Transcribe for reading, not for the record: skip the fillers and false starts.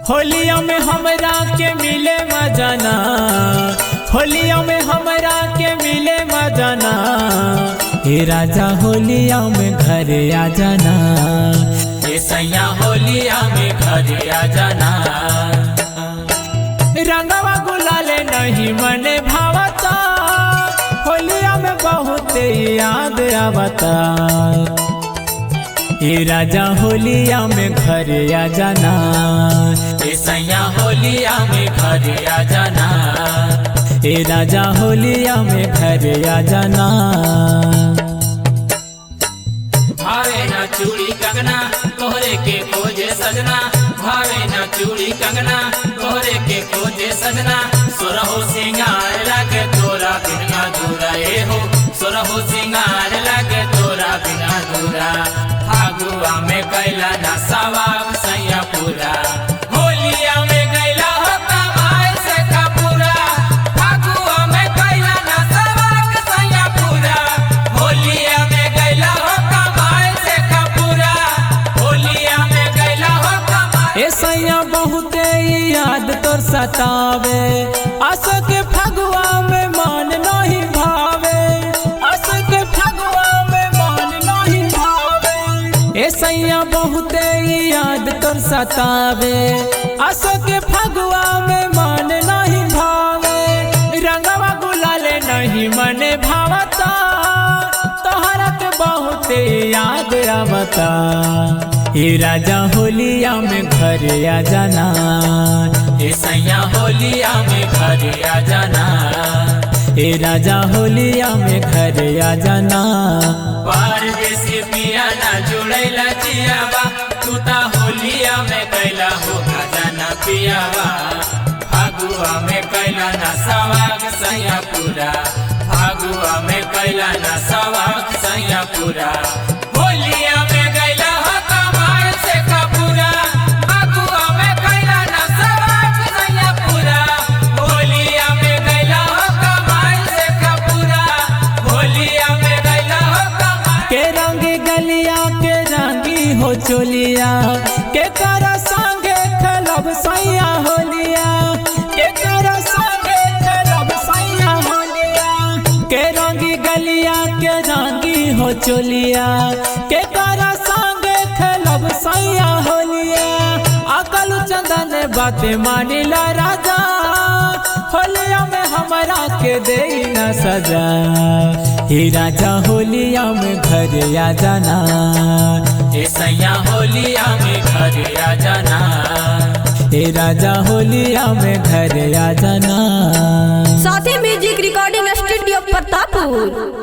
होलिया में हमरा के मिले मजाना, होलिया में हमरा के मिले मजाना। हे राजा होलिया में घर आ जाना, हे सैया होलिया में घर आ जाना। रंगवा गुलाले नहीं मने भावता, होलिया में बहुत याद आवता। हे राजा होलिया में घर आ जाना, हे सैया होलिया में घर आ जाना। हे राजा होलिया में घर आ जाना। भावे ना चूड़ी कंगना तोहरे के खोजे सजना, भावे ना चूड़ी कंगना तोहरे के खोजे सजना। सोरहो सिंगार लागे तोरा बिना दूरा, ए हो सोरहो सिंगार लागे तोरा बिना दूरा। फागुआ में कैला ना सवाग सैया पूरा, होलिया में गैला हो कमाल से का पूरा। फागुआ में कैला ना सवाग सैया पूरा, होलिया में गैला हो कमाल से का पूरा। होलिया में गैला हो कमाल। ए सैया बहुते याद तोर सतावे, आसो के फगुआ में मान नहीं भावे, आसो के फगुआ में मान नहीं भावे। ए सैया बहुते याद तोर सतावे, आसो के फगुआ में मान नहीं भावे। रंगवा गुलाले नहीं मने भावता, तोहरा के बहुते याद आवता। हे राजा होलिया में घर आ जाना, हे सैया होलिया में घर आ जाना। हे राजा होलिया में घर आ जाना। परदेसी पिया ना जुड़ैला जियावा, तू ता होलिया में कैला हो खजाना पियावा। फागुआ में कैला ना सवाग सैया पूरा, फागुआ में कैला ना सवाग सैया पूरा। होलिया में गैला हो कमाल से का पूरा, फागुआ में कैला ना सवाग सैया पूरा। होलिया में गैला हो कमाल से का पूरा, होलिया में गैला हो कमाल। के रंगी गलिया के रंगी हो चोलिया, के कर संगे खेलब सैया होलिया, के कर संगे खेलब सैया होलिया। के रंगी गलिया के रंगी हो चोलिया, के कर संगे खेलब सैया होलिया। अकल चंदन बातें मानिला राजा, होलिया में हमरा के दे न सजा। हे राजा होलिया में घर आ जाना, हे सैया होलिया में घर आ जाना। हे राजा होलिया में घर आ जाना। साथी म्यूजिक रिकॉर्डिंग स्टूडियो प्रतापपुर।